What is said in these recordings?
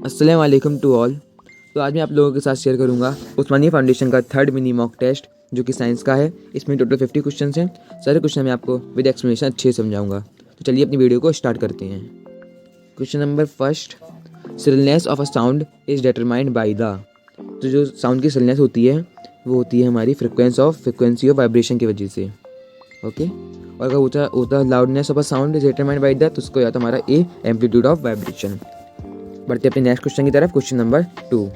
अस्सलाम वालेकुम to all. तो आज मैं आप लोगों के साथ शेयर करूंगा उस्मानिया फाउंडेशन का थर्ड मिनी मॉक टेस्ट जो कि साइंस का है। इसमें टोटल 50 क्वेश्चन हैं। सारे क्वेश्चन मैं आपको विद एक्सप्लेनेशन अच्छे से समझाऊंगा। तो चलिए अपनी वीडियो को स्टार्ट करते हैं। Question number first, shrillness of a sound is determined by the. तो जो साउंड की सिलनेस होती है वो होती है हमारी फ्रिक्वेंसी ऑफ वाइब्रेशन की वजह से। ओके, और अगर होता loudness of a sound is determined by the, तो उसको आता हमारा ए एम्पलीट्यूड ऑफ वाइब्रेशन। बढ़ते अपने नेक्स्ट क्वेश्चन की तरफ। Question number 2,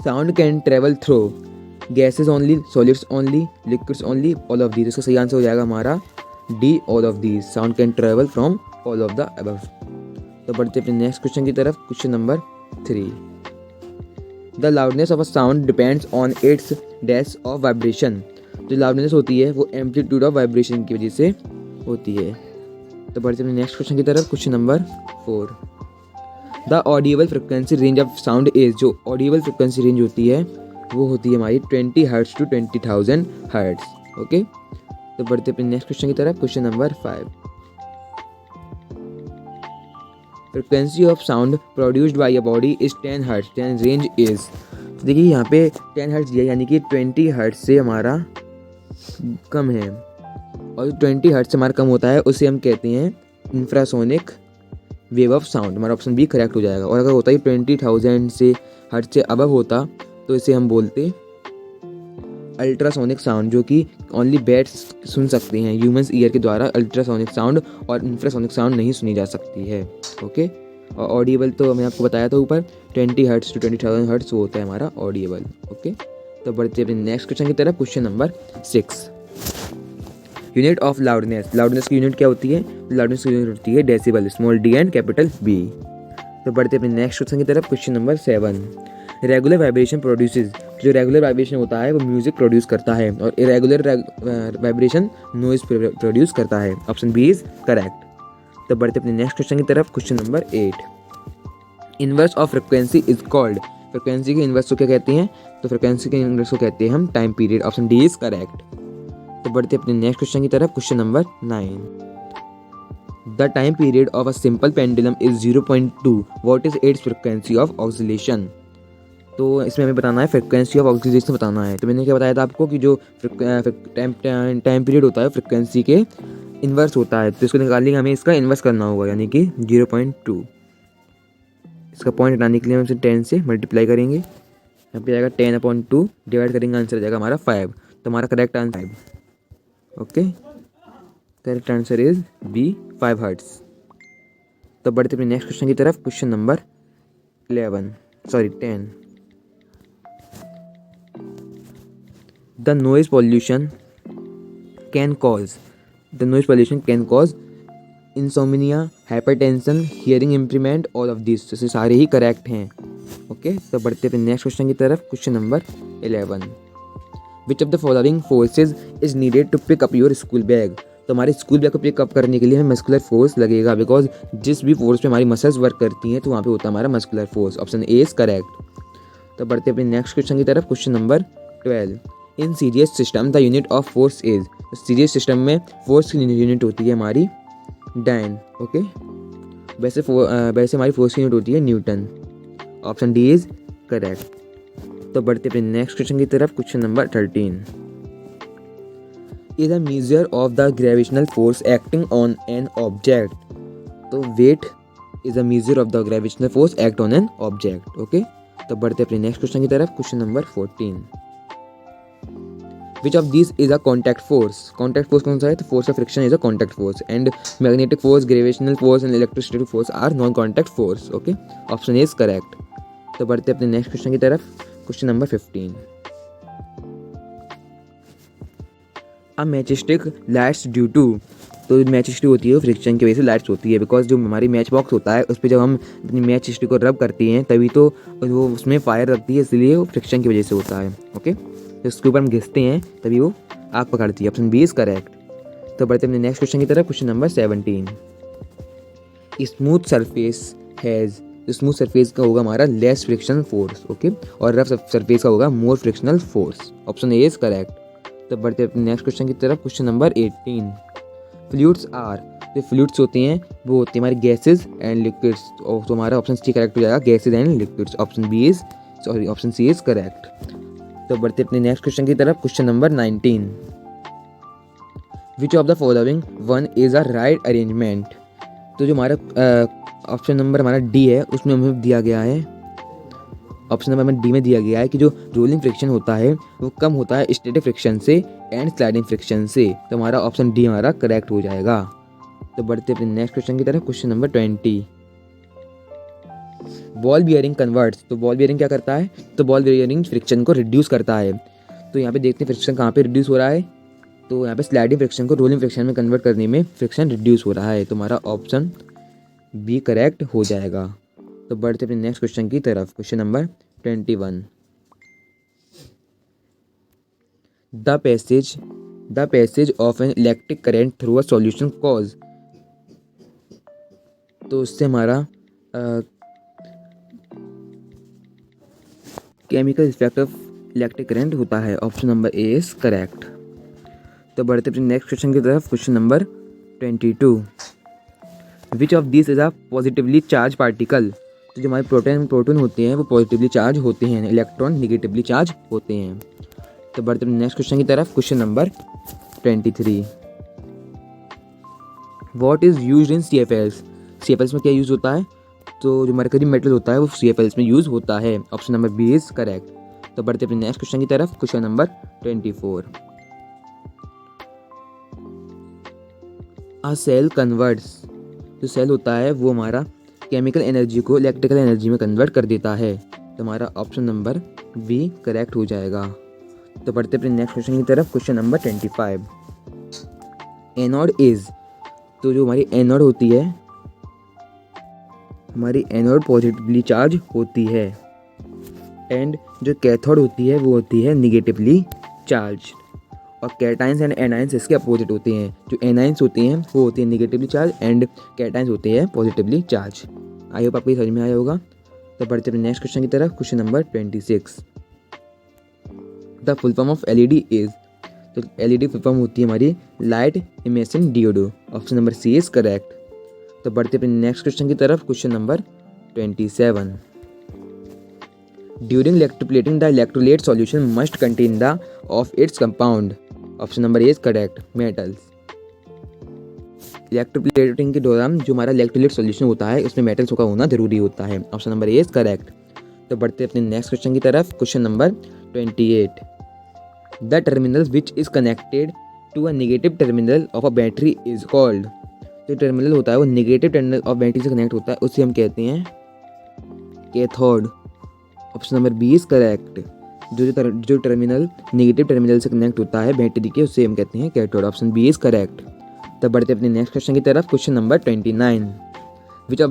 sound can travel through gases only, solids only, liquids only, all of these. इसका सही आंसर हो जाएगा हमारा D, all of these. Sound can travel from all of the above. तो बढ़ते अपने नेक्स्ट क्वेश्चन की तरफ। Question number 3, the loudness of a sound depends on it's dash of vibration. जो लाउडनेस होती है वो एम्पलीट्यूड ऑफ वाइब्रेशन की वजह से होती है। तो बढ़ते अपने नेक्स्ट क्वेश्चन की तरफ। Question number 4, the audible frequency range of sound is. जो ऑडिएबल फ्रिक्वेंसी रेंज होती है वो होती है हमारी 20 हर्ट्ज टू 20,000 हर्ट्ज। ओके, तो बढ़ते अपने नेक्स्ट क्वेश्चन की तरफ। Question number 5, frequency of sound produced by a body is 10 hertz, then range is. तो देखिए यहाँ पे 10 हर्ट्ज दिया, यानी कि 20 हर्ट्ज से हमारा कम है, और 20 हर्ट्ज से हमारा कम होता है उसे हम कहते हैं इंफ्रासोनिक वेव ऑफ साउंड। हमारा ऑप्शन बी करेक्ट हो जाएगा। और अगर होता है 20,000 से हर्ट्ज से अबव होता तो इसे हम बोलते अल्ट्रासोनिक साउंड, जो कि ओनली बैट्स सुन सकते हैं। ह्यूमंस ईयर के द्वारा अल्ट्रासोनिक साउंड और इंफ्रासोनिक साउंड नहीं सुनी जा सकती है। ओके, और ऑडिएबल तो मैंने आपको बताया था ऊपर, 20 हर्ट्ज टू 20,000 हर्ट्ज वो होता है हमारा ऑडिएबल। ओके, तो बढ़ते अपने नेक्स्ट क्वेश्चन की तरफ। Question number 6, unit of loudness. Loudness की यूनिट क्या होती है? लाउडनेस की यूनिट होती है decibel, small D and capital B. तो बढ़ते अपने नेक्स्ट क्वेश्चन की तरफ। Question number 7, regular vibration produces. जो रेगुलर वाइब्रेशन होता है वो म्यूजिक प्रोड्यूस करता है, और इरेगुलर वाइब्रेशन नॉइज प्रोड्यूस करता है। Option B is correct. तो बढ़ते अपने नेक्स्ट क्वेश्चन की तरफ। Question number 8, inverse of frequency is called. Frequency के इनवर्स को क्या कहते हैं? तो फ्रिक्वेंसी के इनवर्स को कहते हैं हम time period. Option D is correct. तो बढ़ते अपने नेक्स्ट क्वेश्चन की तरफ। Question number 9, the time period of a simple pendulum is 0.2, what is it's frequency of oscillation. तो इसमें हमें बताना है फ्रिक्वेंसी ऑफ ऑक्सीलेशन बताना है। तो मैंने क्या बताया था आपको कि जो टाइम पीरियड होता है फ्रिक्वेंसी के इन्वर्स होता है, तो इसको निकालने के हमें इसका इन्वर्स करना होगा, यानी कि 0.2। इसका पॉइंट हटाने के लिए हम इसे 10 से मल्टीप्लाई करेंगे। यहाँ पे आएगा 10/2, डिवाइड करेंगे, आंसर आ जाएगा हमारा 5। तो हमारा correct answer 5। Okay, correct answer is B, 5 hertz. तो बढ़ते अपने नेक्स्ट क्वेश्चन की तरफ। Question number 10, the noise pollution can cause insomnia, hypertension, hearing improvement, all of this. जैसे सारे ही करेक्ट हैं। ओके, तो बढ़ते अपने नेक्स्ट क्वेश्चन की तरफ। Question number 11, which of the following forces is needed to pick up your school bag. तो हमारे स्कूल बैग को पिकअप करने के लिए हमें मस्कुलर फोर्स लगेगा, बिकॉज जिस भी फोर्स पे हमारी मसल्स वर्क करती हैं तो वहाँ पे होता है हमारा muscular force. Option A is correct. तो बढ़ते अपने नेक्स्ट क्वेश्चन की तरफ। Question number 12, in series system the unit of force is. Series system में फोर्स की यूनिट होती है हमारी डायन। ओके, वैसे हमारी फोर्स की यूनिट होती है Newton. Option D is correct. तो बढ़ते अपने नेक्स्ट क्वेश्चन की तरफ। Question number 13, is a measure of the gravitational force acting on an object. तो weight is a measure of the gravitational force act on an object. Okay, तो बढ़ते अपने next question की तरफ। Question number 14, which of these is a contact force? contact force कौन सा है? तो force of friction is a contact force, and magnetic force, gravitational force and electrostatic force are non contact force. Okay, option is correct. तो बढ़ते अपने next question की तरफ। Question number 15, a matchstick lights due to. तो matchstick होती है friction की वजह से लाइट्स होती है, बिकॉज जो हमारी मैच बॉक्स होता है उस पर जब हम अपनी मैच स्टिक को रब करती हैं तभी तो वो उसमें फायर रखती है, इसलिए वो फ्रिक्शन की वजह से होता है। ओके, तो उसके ऊपर हम घिसते हैं तभी वो आग पकड़ती है। Option B is correct. तो बढ़ते अपने नेक्स्ट क्वेश्चन की तरफ। Question number 17, smooth surface has. Smooth surface का होगा हमारा लेस फ्रिक्शन फोर्स। ओके, और रफ सरफेस का होगा more frictional force. Option A is correct. तो बढ़ते अपने नेक्स्ट क्वेश्चन की तरफ। क्वेश्चन नंबर 18, फ्लूइड्स आर, जो फ्लूइड्स होती हैं वो होती हैं हमारे गैसेज एंड लिक्विड्स, और तो हमारा ऑप्शन सी करेक्ट हो जाएगा, gases and liquids. Option C is correct. तो बढ़ते अपने नेक्स्ट क्वेश्चन की तरफ। Question number 19, which of the following one is a right arrangement. तो जो हमारा ऑप्शन नंबर हमारा डी है उसमें हमें दिया गया है, ऑप्शन नंबर हमें डी में दिया गया है कि जो रोलिंग फ्रिक्शन होता है वो कम होता है स्टैटिक फ्रिक्शन से एंड स्लाइडिंग फ्रिक्शन से। तो हमारा ऑप्शन डी हमारा करेक्ट हो जाएगा। तो बढ़ते अपने नेक्स्ट क्वेश्चन की तरफ। Question number 20, ball bearing converts. तो बॉल बियरिंग क्या करता है, तो बॉल बियरिंग फ्रिक्शन को रिड्यूस करता है। तो यहाँ पे देखते हैं फ्रिक्शन कहाँ पे रिड्यूस हो रहा है, तो यहाँ पे स्लाइडिंग फ्रिक्शन को रोलिंग फ्रिक्शन में कन्वर्ट करने में फ्रिक्शन रिड्यूस हो रहा है। तो हमारा ऑप्शन बी करेक्ट हो जाएगा। तो बढ़ते अपने नेक्स्ट क्वेश्चन की तरफ। Question number 21, the passage of an electric current through a solution cause. तो उससे हमारा chemical effect of electric current होता है। Option number A is correct. तो बढ़ते अपने नेक्स्ट क्वेश्चन की तरफ। Question number 22, which of this is a positively charge particle. तो जो हमारे प्रोटॉन होते हैं वो पॉजिटिवली चार्ज होते हैं, इलेक्ट्रॉन निगेटिवली चार्ज होते हैं। तो बढ़ते अपने नेक्स्ट क्वेश्चन की तरफ। Question number 23, what is used in CFLs। CFLs में क्या यूज होता है, तो जो मरकरी मेटल होता है वो CFLs में यूज होता है। Option number B is correct. तो बढ़ते अपने नेक्स्ट क्वेश्चन की तरफ। Question number 24, a cell converts. जो सेल होता है वो हमारा केमिकल एनर्जी को इलेक्ट्रिकल एनर्जी में कन्वर्ट कर देता है। तो हमारा ऑप्शन नंबर बी करेक्ट हो जाएगा। तो बढ़ते अपने नेक्स्ट क्वेश्चन की तरफ। Question number 25, anode is. तो जो हमारी एनोड होती है, हमारी एनोड पॉजिटिवली चार्ज होती है एंड जो कैथोड होती है वो होती है निगेटिवली चार्ज। और कैटाइंस एंड एनाइंस इसके अपोजिट होते हैं। जो एनाइंस होती हैं वो होती है निगेटिवली चार्ज एंड कैटाइंस होते हैं पॉजिटिवली चार्ज। आई होप आपको ये समझ में आया होगा। तो बढ़ते अपने नेक्स्ट क्वेश्चन की तरफ। Question number 26, the full form of LED is. तो LED फुल फॉर्म होती है हमारी light emission diode. Option number C is correct. तो बढ़ते अपने नेक्स्ट क्वेश्चन की तरफ। Question number 27, during electroplating the electrolyte solution must contain the of its compound. Option number A is correct, metals. Electroplating के दौरान जो हमारा इलेक्ट्रोलाइट सॉल्यूशन होता है उसमें मेटल्स का होना जरूरी होता है। Option number A is correct. तो बढ़ते अपने नेक्स्ट क्वेश्चन की तरफ। Question number 28, the terminal which is connected to a negative terminal of a battery is called. जो टर्मिनल होता है वो नेगेटिव टर्मिनल ऑफ बैटरी से कनेक्ट होता है, उसे हम कहते हैं cathode. Option number B is correct. जो टर्मिनल नेगेटिव टर्मिनल से कनेक्ट होता है बैटरी के, उसे हम कहते हैं cathode. Option B is correct. तब बढ़ते अपने नेक्स्ट क्वेश्चन की तरफ। Question number 29, which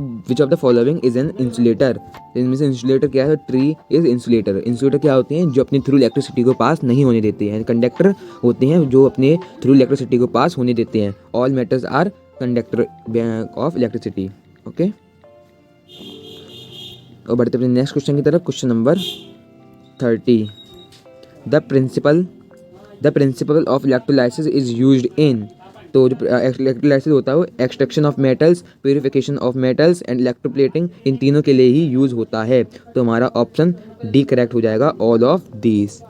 of the following is an insulator. इनमें से इंसुलेटर क्या है, ट्री इज इंसुलेटर। इंसुलेटर क्या होते हैं, जो अपने थ्रू इलेक्ट्रिसिटी को पास नहीं होने देते हैं। कंडक्टर होते हैं जो अपने थ्रू इलेक्ट्रिसिटी को पास होने देते हैं। All metals are conductor of electricity. Okay. और बढ़ते अपने नेक्स्ट क्वेश्चन की तरफ। Question number 30, the principle of electrolysis is used in. तो जो इलेक्ट्रोलाइसिस होता है वो extraction of metals, purification of metals and electroplating, इन तीनों के लिए ही यूज होता है। तो हमारा ऑप्शन डी करेक्ट हो जाएगा, ऑल ऑफ दीज।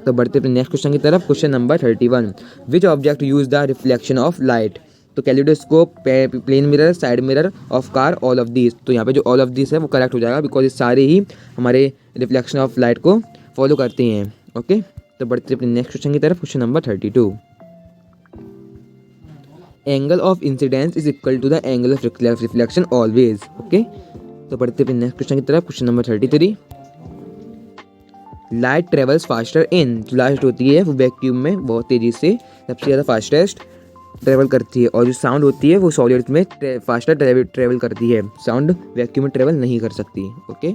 तो बढ़ते अपने नेक्स्ट क्वेश्चन की तरफ। Question number 31, which object use the reflection of light. तो kaleidoscope, plane mirror, side mirror of car, all of these. तो यहाँ पे जो ऑल ऑफ दीज है वो करेक्ट हो जाएगा, बिकॉज ये सारे ही हमारे रिफ्लेक्शन ऑफ लाइट को फॉलो करते हैं। ओके। तो बढ़ते अपने नेक्स्ट क्वेश्चन की तरफ। Question number 32, angle of incidence is equal to the angle of reflection always. Okay. तो बढ़ते अपने नेक्स्ट क्वेश्चन की तरफ। Question number 33, light travels faster in. जो लाइट होती है वो वैक्यूम में बहुत तेजी से सबसे ज़्यादा फास्टेस्ट ट्रेवल करती है, और जो साउंड होती है वो सॉलिड्स में फास्टर ट्रेवल करती है। साउंड वैक्यूम में ट्रेवल नहीं कर सकती। ओके।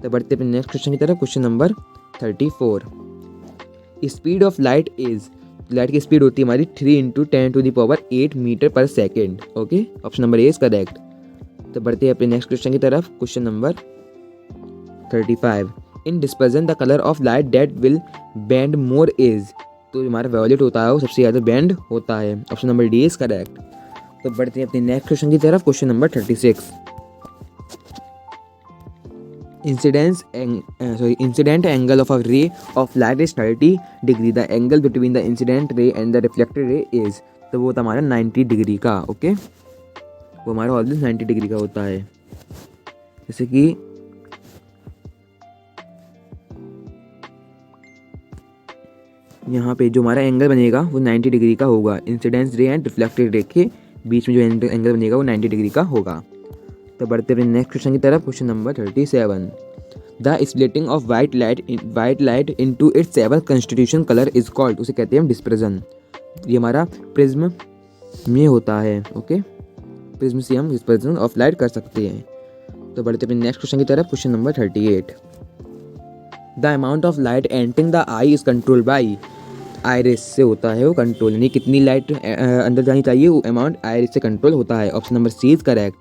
तो बढ़ते अपने नेक्स्ट क्वेश्चन की तरफ। Question number 34, speed of light is. Light की स्पीड होती है हमारी 3 × 10⁸ मीटर पर second. Okay. Option number A is correct. तो बढ़ते हैं अपने नेक्स्ट क्वेश्चन की तरफ। Question number 35, in dispersion the colour of light that will bend more is. तो हमारा वायलेट होता है वो सबसे ज़्यादा बेंड होता है। Option number D is correct. तो बढ़ते हैं अपने नेक्स्ट क्वेश्चन की तरफ। Question number 36। Incident angle of a ray of light is 30 degree. The angle between the incident ray and the reflected ray is, तो वो होता हमारा 90 डिग्री का। ओके, वो हमारा ऑलवेज 90 डिग्री का होता है। जैसे कि यहाँ पे जो हमारा एंगल बनेगा वो 90 डिग्री का होगा। इंसिडेंस रे एंड रिफ्लेक्टेड रे के बीच में जो एंगल बनेगा वो 90 डिग्री का होगा। तो बढ़ते अपने नेक्स्ट क्वेश्चन की तरफ। Question number 37। The splitting of white light into its 7 constitution colour is called, उसे कहते हैं हम डिस्पर्जन। ये हमारा प्रिज्म में होता है। ओके, प्रिज्म से हम डिस्पर्जन ऑफ लाइट कर सकते हैं। तो बढ़ते अपने नेक्स्ट क्वेश्चन की तरफ। Question number 38। The amount of light entering the I is control by, iris से होता है वो कंट्रोल, यानी कितनी लाइट अंदर जानी चाहिए वो अमाउंट आइरिस से कंट्रोल होता है। Option number C is correct.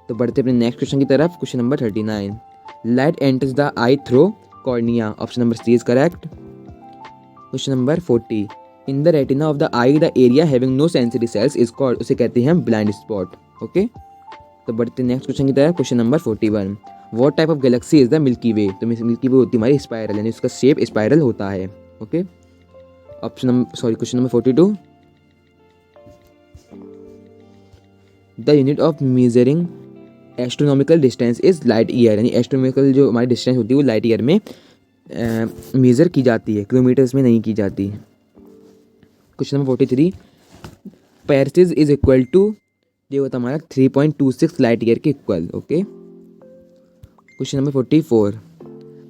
तो बढ़ते अपने नेक्स्ट क्वेश्चन की तरफ। Question number 39। Light enters the eye through cornea, option number C is correct. Question number 40। In the retina of the eye the area having no sensory cells is called, उसे कहते हैं हम blind spot. Okay, तो बढ़ते next question की तरफ। Question number 41। What type of galaxy is the milky way, तो milky वे होती है हमारी स्पाइरल, यानी उसका शेप स्पाइरल होता है। Okay, question number 42। The unit of measuring astronomical distance is light year, यानी एस्ट्रोनॉमिकल जो हमारी डिस्टेंस होती है वो लाइट ईयर में मेज़र की जाती है, किलोमीटर्स में नहीं की जाती। Question number 43। Parsec is equal to, ये होता हमारा 3.26 लाइट ईयर के इक्वल। Okay, question number 44।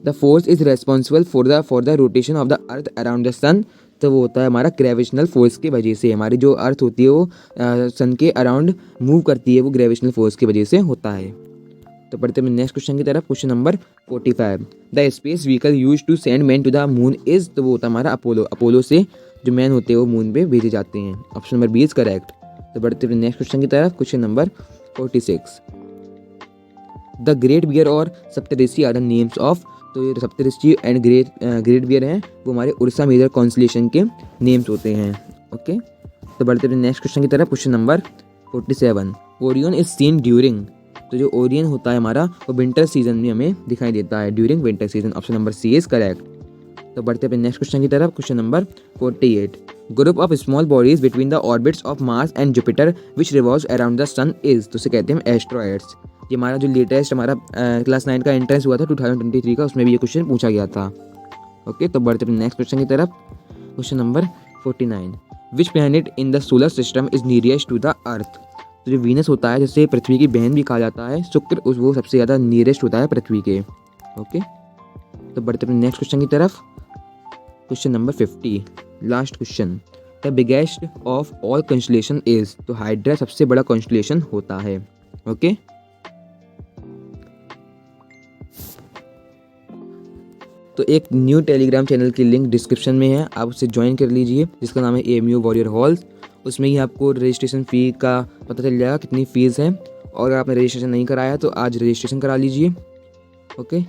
The force is responsible for the rotation of the earth around the sun, तो वो होता है हमारा ग्रेविटेशनल फोर्स की वजह से। हमारी जो अर्थ होती है वो सन के अराउंड मूव करती है, वो ग्रेविटेशनल फोर्स की वजह से होता है। तो पढ़ते हैं नेक्स्ट क्वेश्चन की तरफ। Question number 45। The space vehicle use to send man to the moon is, तो वो होता है हमारा अपोलो। अपोलो से जो मैन होते हैं वो मून पे भेजे जाते हैं। Option number B is correct. तो बढ़ते हैं नेक्स्ट क्वेश्चन की तरफ। Question number 46। The great bear और Saptarishi are the names of, तो ये सप्तऋषि एंड ग्रेट बियर हैं वो हमारे उर्सा मेजर कॉन्स्टलेशन के नेम्स होते हैं। ओके, तो बढ़ते हैं नेक्स्ट क्वेश्चन की तरफ। Question number 47। Orion is seen during, तो जो ओरियन होता है हमारा वो विंटर सीजन में हमें दिखाई देता है, during winter season. Option number C is correct. तो बढ़ते हैं नेक्स्ट क्वेश्चन की तरफ। Question number 48। Group of small bodies between the orbits of Mars and Jupiter which revolves around the sun is, तो उसे कहते हैं हम एस्ट्रॉयड्स। ये हमारा जो लेटेस्ट हमारा क्लास 9 का एंट्रेंस हुआ था 2023 का, उसमें भी ये क्वेश्चन पूछा गया था। ओके, तो बढ़ते हैं नेक्स्ट क्वेश्चन की तरफ। Question number 49। Which planet in the solar system is nearest to the earth, तो जो वीनस होता है जिसे पृथ्वी की बहन भी कहा जाता है, शुक्र वो सबसे ज़्यादा नियरेस्ट होता है पृथ्वी के। ओके, तो बढ़ते हैं नेक्स्ट क्वेश्चन की तरफ। Question number 50, last question. The biggest of all constellation is, तो हाइड्रा सबसे बड़ा कॉन्स्टलेशन होता है। ओके, तो एक न्यू टेलीग्राम चैनल की लिंक डिस्क्रिप्शन में है, आप उसे ज्वाइन कर लीजिए, जिसका नाम है AMU वॉरियर हॉल्स। उसमें ही आपको रजिस्ट्रेशन फ़ी का पता चल जाएगा कितनी फ़ीस है, और अगर आपने रजिस्ट्रेशन नहीं कराया तो आज रजिस्ट्रेशन करा लीजिए। ओके,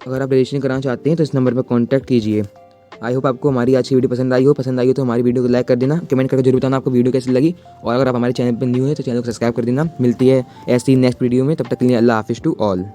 अगर आप रजिस्ट्रेशन कराना चाहते हैं तो इस नंबर पर कॉन्टैक्ट कीजिए। आई होप आपको हमारी आज की वीडियो पसंद आई हो तो हमारी वीडियो को लाइक कर देना, कमेंट करके जरूर बताना आपको वीडियो कैसी लगी, और अगर आप हमारे चैनल पर न्यू है तो चैनल को सब्सक्राइब कर देना। मिलती है ऐसी नेक्स्ट वीडियो में, तब तक के लिए अल्लाह हाफिज़ टू ऑल।